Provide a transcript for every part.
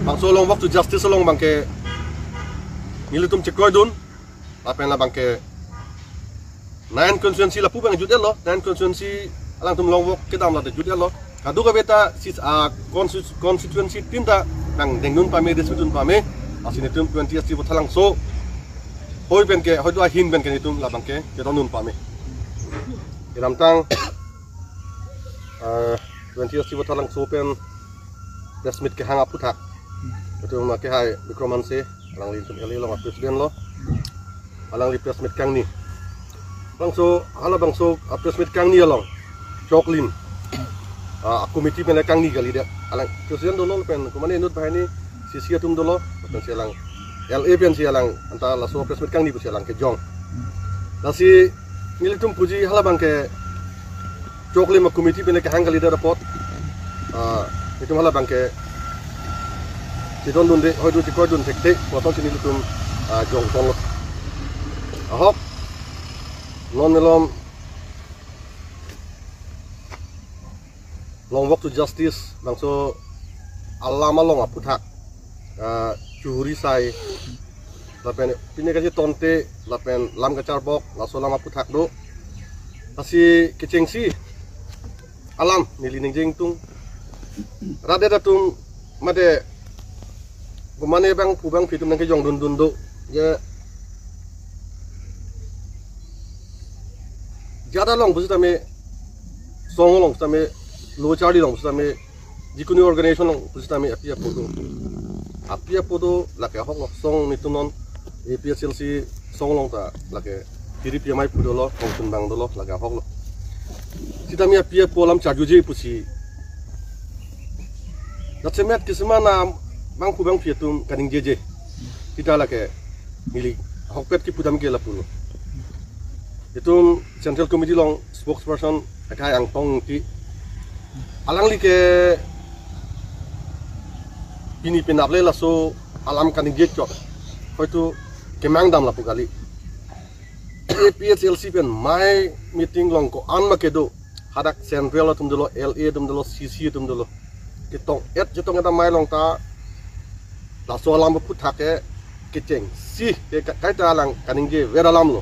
bang so long waktu justice long bang ke militum cekoi dun apa yang bang ke nine constituency la pu bang judel lo nine constituency alang tum long wok kedam la judel lo kadu ka beta sis constituency tinta bang dengun pame desutun pame asini tum 20 asti bothalang so hoi ben ke hoi dua hin ben ke nitum la bang ke nun pame iram tang 20 asti bothalang so pen resmit ke hanga puthak itu nak ke hai Bikromanse alang li tum eli lo presiden lo alang li presmit kang ni bangso hala bangso presmit kang ni along choklin komiti pen kang ni gali dia alang presiden dolo pen kumane nut bahani sisia tum dolo pen sialang LA pen sialang anta la so presmit kang ni pu sialang ke jong nasi militum puji hala bang ke choklin ma komiti pen ke hang gali dia report itu hala bang ke Sidon dun de hoi du tikoi dun tek potong sini lutum jong tong ahok non melom long walk to justice bangso alama long aputhak curi sai lapen pine kaji tonte lapen lam kacar bok laso lama aputhak do asi kecengsi alam nili ningjing tung rade datung made Kumane bang pubang fitum nang kejong dun do ya jada long busu tame song long tame lo chari long busu tame jikuni organization long busu tame apia podo la ke hok song nitunon APSLC song long ta la ke tiri pia mai pudo lo kong bang do lo la ke hok lo sitame apia polam charjuje pusi natsemet kismana bang kubang fiatum kaning jeje kita la ke mili hokpet ki pudam ke la pulo itum central committee long spokesperson akai ang tong ti alang li ke pini pinable la so alam kaning je chok hoitu kemang dam la pugali APSLC pen mai meeting long ko an ma kedo hadak central tum dolo LA tum dolo CC tum dolo kitong et jetong eta mai long ta la so alam puthak ke keceng si ke kaita alang kaning je vera lam lo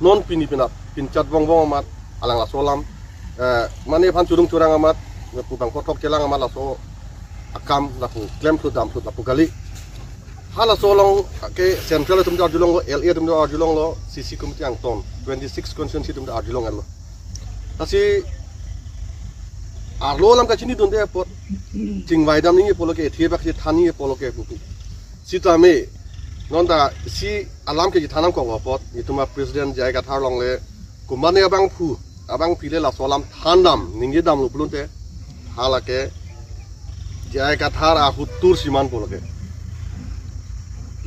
non pini pinap pincat bong amat alang la so alam mane phan curung curang amat putang kotok kelang amat la so akam la pu klem tu dam tu la pu gali hala so long ke central tum da julong lo LA tum da julong lo CC committee ang ton 26 constituency tum da julong lo asi arlo lam ka chini dun de pot jingwai dam ni polo ke thebak si thani polo ke buku sitame nonda si alam ke thanam ko pot ituma president jai ka thar long le kumane abang pile la solam thandam ningi dam lu plunte hala ke jai ka thar a hutur siman polo ke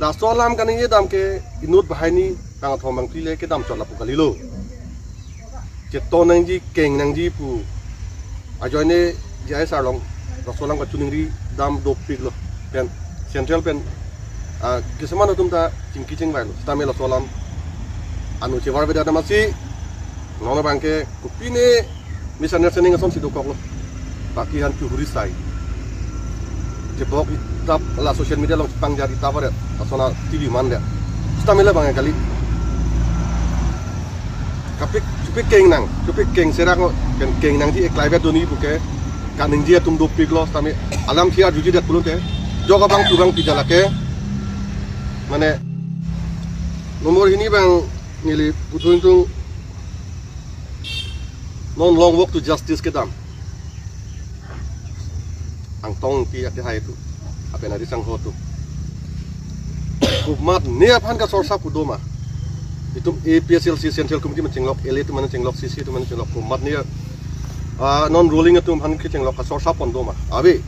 la solam ka ningi dam ke inut bahani tang thomang pile ke dam chola pukali lo ke to nang ji keng nang ji pu ajoine jai sarlong rasolang ka chuningri dam do pig lo pen central pen kisamana tumta chingki chingwai lo stame la solam anu chewar beda damasi nono bangke kupine misunderstanding asom sido kok lo baki han chuhuri sai jebok tap la social media long pang jadi tapare asona TV man dia stame la bangke kali kapik cupik keng serang keng nang di eklaibe doni buke kaning dia tum do piglo tame alam kia juji dat pulun te joga bang tubang pijalake mane nomor ini bang nili butuh itu non long walk to justice kedam ang tong ti ati hai tu apa nari sang hotu kumat niap han ka sorsa pudoma itu APSLC Central Committee mencenglok LA itu mencenglok CC itu mencenglok kumat ni non ruling itu han kecenglok ka sorsa pondoma abe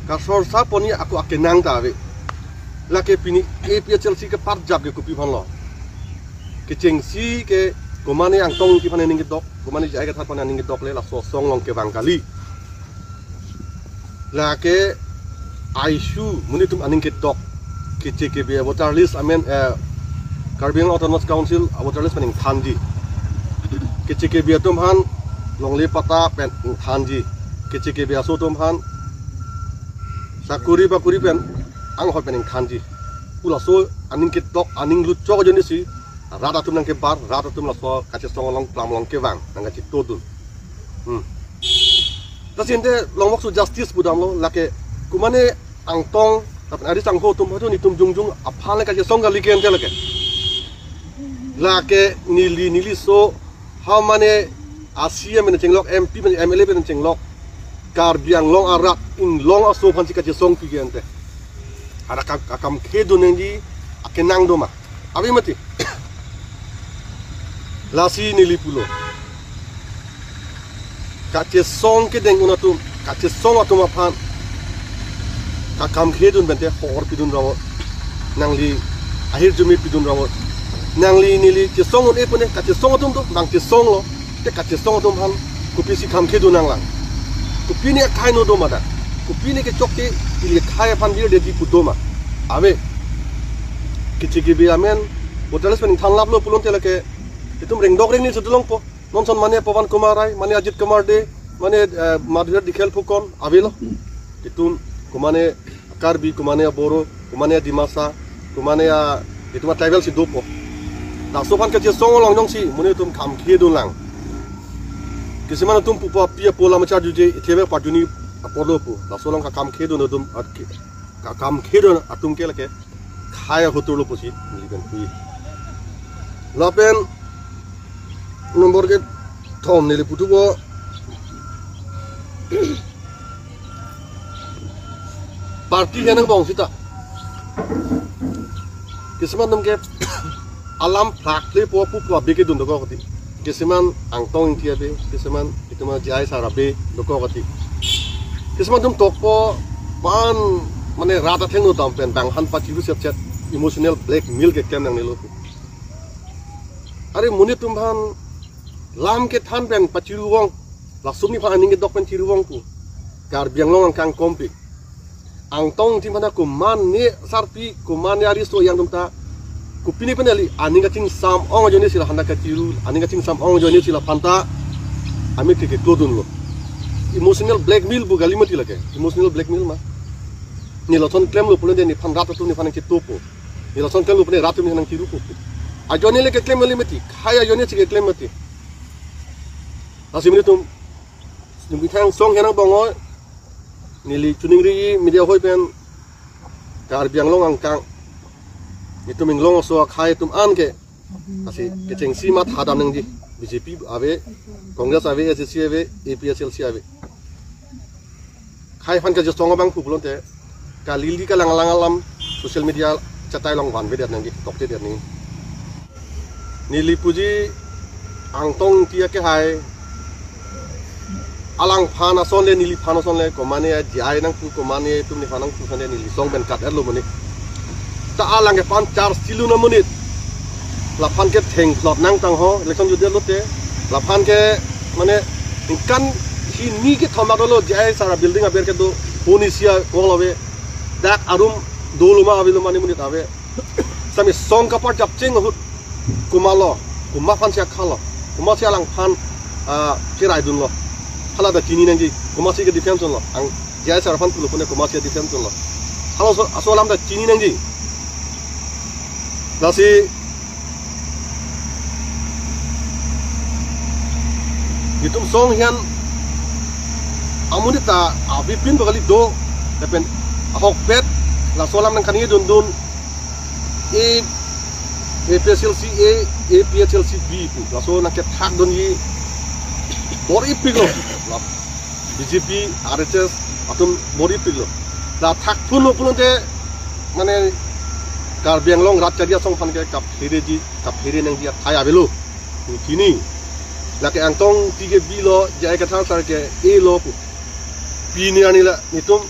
ka sorsa poni aku akenang ta abe la ke pini APSLC ke parjab ke kupi phan lo ke cengsi ke komane ang tong ki phan ning dok komane jai ka tha phan ning dok le la so song long ke bangkali la ke aishu munitum aning ke dok ke CKB voter list amen Caribbean Autonomous Council voter list paning thanji ke CKB tum han longle pata pen thanji ke CKB aso tum han sakuri pen ang hot pening thanji pula so aning kit dok aning lu chok joni si rata tum nang ke bar rata tum la so kache song long plam long ke wang nang ka chit to dun ta sinte long wok su justice budam lo lake kumane ang tong tapi ada sangko tum itu ni tum jung apa lagi kaje song kali kian lagi lake nili so how many Asia men cenglok MP men MLA men cenglok karbiang long arat in long aso panci kaje song kian te ada kakam kedo nengi akenang doma abi mati lasi nili pulo kaje song ke deng unatum kaje song atum apan kakam kedun bente hor pidun rawot nangli akhir jumi pidun rawot nangli nili ci songon e pune ka ci songotum to bang ci songlo te ka ci songotum han ku pisi kam kedun nanglang ku pini kai no do mata ku pini ke chokte ili khai pan dir de di pudoma ave kici gibi amen botalas pen thanlap lo pulon te lake itum reng dog reng ni sudulong po non son mane Pawan Kumarai mane Ajit Kumar de mane Madhur dikhel pukon ave lo itun kumane Karbi, kumane Boro, kumane Dimasa, kumane itu mah tribal si dopo. Nah, sopan kerja song long jong si, mune tum kam kedun lang. Kisimana tum pupa pia pola macam juje, ithebe pajuni apolo pu. Nah, solong kam kedun tum kam kedun atum ke lake, kaya hotor lo posi, milikan kui. Lapen nomor ke tom nili putu bo. Parti yang bang sita, kesiman nungke alam praktek pupu abeke dun doko kati, kesiman angtong intia be, kesiman itu mah jai sarabe doko kati, kesiman tum toko pan mana rata tengu tampen bang han pacilu siap siap emotional blackmail ke kem yang nilu, are muni tum pan lam ke than pen pacilu wong, langsung ni pan aning ke dok pen cilu wong tu, karbiang long angkang kompik. Angtong di mana kuman ni sarpi kuman yari so yang dumta kupini penali aning kacing sam ong joni sila handa kaciru aning kacing sam ong joni sila panta ami ke klodun lo emotional blackmail bu galimati lake emotional blackmail ma ni loton claim lo pulen ni pan rata tu ni pan topo ni loton claim lo pulen ratu ni nang ciru ko a joni le ke claim limati khaya joni ke claim mati asimni tum nim thang song henang bongo nili cuningri media hoi pen karbiang long angkang itu minglong so khai tum an ke asi keceng simat hadam nang di BJP ave Kongres ave SSC ave APSLC ave khai fan ka jostong bang pulon te kalili ka lang alam social media chatai long wan vedet nang di tokte der ni nili puji angtong tia ke hai alang phana son le nili phana son le komane jai nang pu komane tum ni phanang pu son le nili song ben kat erlo moni ta alang ke pan char silu na moni la phan ke theng plot nang tang ho election jude lote la phan ke mane kan hi ni ke thoma dolo jai sara building a ber ke do ponisia kolawe dak arum doluma abilu mani moni tawe sami song ka par jap cheng hut kumalo kuma phan sia khalo kuma sia lang phan kirai dun lo hala da kini nangi kumasi ke defense lo ang jaya sarafan pulu pune kumasi ke defense lo halo asolam da kini nangi nasi Itum song hian amunita abipin bakali do depen ahok pet la solam nang kani dun APSLC A APSLC B pu la so nak thak don yi bori piglo la BJP RHS atum bori piglo la thak phuno te mane karbiang long rat charia song phan ke kap here nang dia thaya belo kini la ke antong tige bilo jai ka thang sar ke e lo pu pini ani la nitum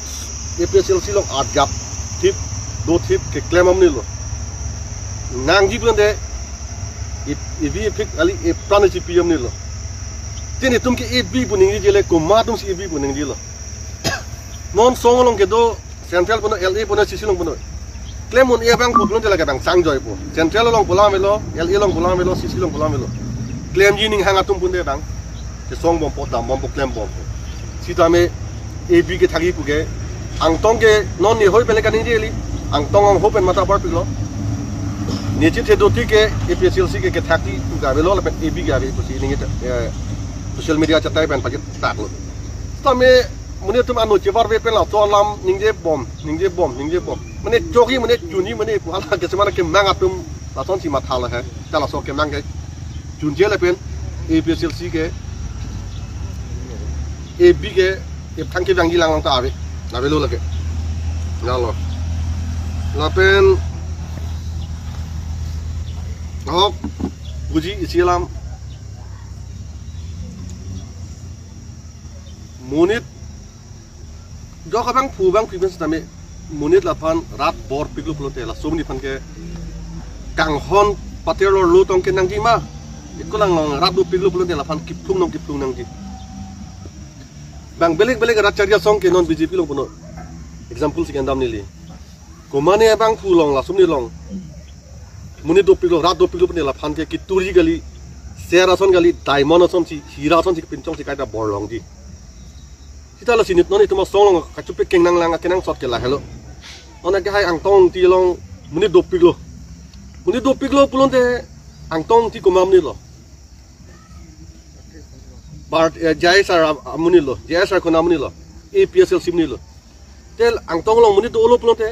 APSLC long adgap tip do tip ke claim amni lo nang ji pun de ibi pick ali e plan ji pm ni lo tin itum ke e bi buning ji le ko ma tum si bi buning ji lo non song long ke do central pun LA pun sisi long pun claim on e bang pu pun la ka bang sang joy pu central long pula melo LA long pula melo sisi long pula melo claim ji ning hanga tum pun de bang ke song bom po dam bom po claim bom si ta me AB ke thagi pu ke ang tong ke non ni hoi pele kaning jeli ang tong ang hopen mata par pilo ni chi the do ti ke APSLC ke thaki ga belo la pen AB ga be pusi ni social media chatai pen paket tak lo tame mune tum anu che var ve pen la to lam ningje bom mane jogi mane juni mane pu ala ke semana ke manga tum la ton si mathala hai tala so ke manga jun je la pen APSLC ke AB ke thang ke bangi lang ta ave na belo lage na lo la pen hok buji isilam munit jo ka bang pu bang prevents tame munit la pan rat bor piglu plote la somni pan ke kang hon patelo lu tong ke nang ji ma ikulang rat du piglu plote la pan kipung nang ji bang belik rat charia song ke non BJP long puno example si kandam nili komane bang pulong la somni long munit do piglu rat do piglu pne la pan ke kituri gali sera son gali diamond son si hira son si pinchong si kaita bor long ji kita la sinit non itu ma song ka chupe keng nang lang kenang sot ke la hello ona ke hai ang tong ti long munit do piglo pulon te ang tong ti ko mam ni lo bar jai sar amuni lo jai sar ko namuni lo APSL sim ni lo tel ang tong long munit do lo pulon te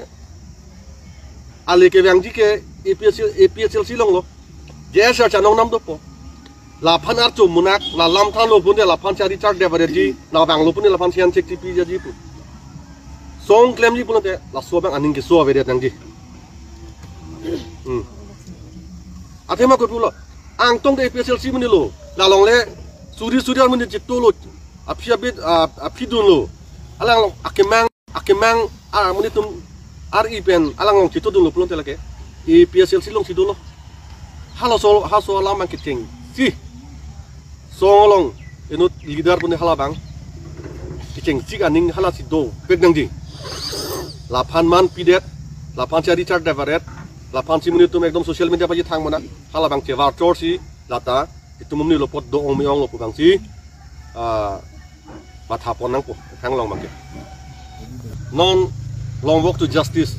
ale ke yang ji ke APSL silong lo jai sar chanong nam do po la phan ar chu munak la lam than lo bunde la phan chari char de bare ji na bang lo pun la phan sian chek ti pi ji pu song claim ji pun te la so bang aning ke so ave de tang ji athema ko pulo ang tong de APSL sim ni lo la long le suri mun ji to lo apia bit apidun lo alang akemang mun tum RE pen alang long chito dun lo pun te la ke APSL silong si do lo halo so la man kiting si songolong enut leader pun hala bang kiceng cik aning hala si do pek nang ji lapan man pidet lapan cari char deveret lapan si menit tu ekdom social media paji thang mana hala bang cevar chor si lata itu mumni lopot do ong miong lopu bang si matha pon nang po thang long bang ke non long walk to justice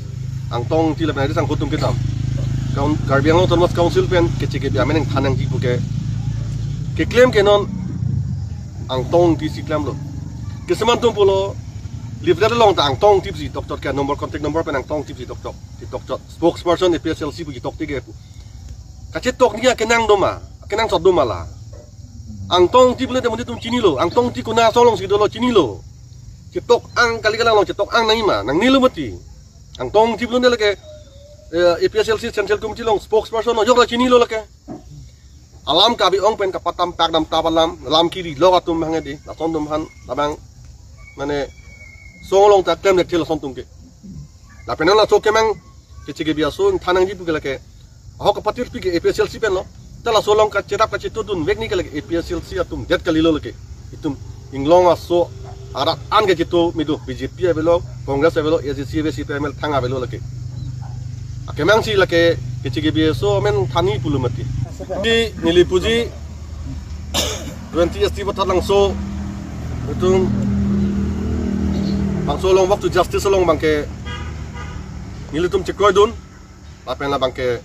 ang tong ti lepen sang kutum kitam kaun Karbiang Autonomous Council pen kecike bi ameneng thanang ji bu ke claim ke non ang tong ti si claim lo ke semantum polo livre long ta ang tong ti si doktor ke nomor contact number pen ang tong ti si doktor spokesperson APSLC bu ji tok ti ke ka che tok ni ke nang do ma kenang sot do ma la ang tong ti bule de mon tum chini lo ang tong ti kuna solong si do lo chini lo che tok ang kali kala long che tok ang nai ma nang ni lo mati ang tong ti bule de ke APSLC Central Committee long spokesperson no yok la chini lo la ke alam ka bi ong pen ka patam pak dam tabalam lam kiri lo ka tum hangedi la son tum han labang mane solong ta tem de til son tum ke la pen na so ke mang ke chige bia so thanang ji bu ke la ke ho ka patir pi ke APSLC pen lo tala solong ka cerap ka chitu dun vek ni ke la ke APSLC atum det ka lilo la ke itum inglong aso arat an ke chitu midu BJP avelo Congress avelo ACC CPML thanga avelo la ke akemang si la ke chige bia so men thani pulumati di nili puji 20 ST batat langso betul bangso long waktu justice long bangke nili tum cekoy dun lapen la bangke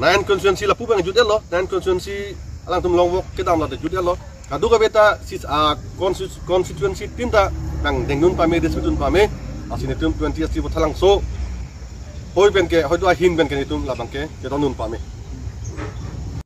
nine constituency la pubang judel lo nine constituency alang tum long wak kedam la judel lo kadu ka beta sis constituency tinta nang dengun pame desutun pame asini tum 20 ST batat langso hoi ben ke hoi do hin ben ke tum la bangke ke donun pame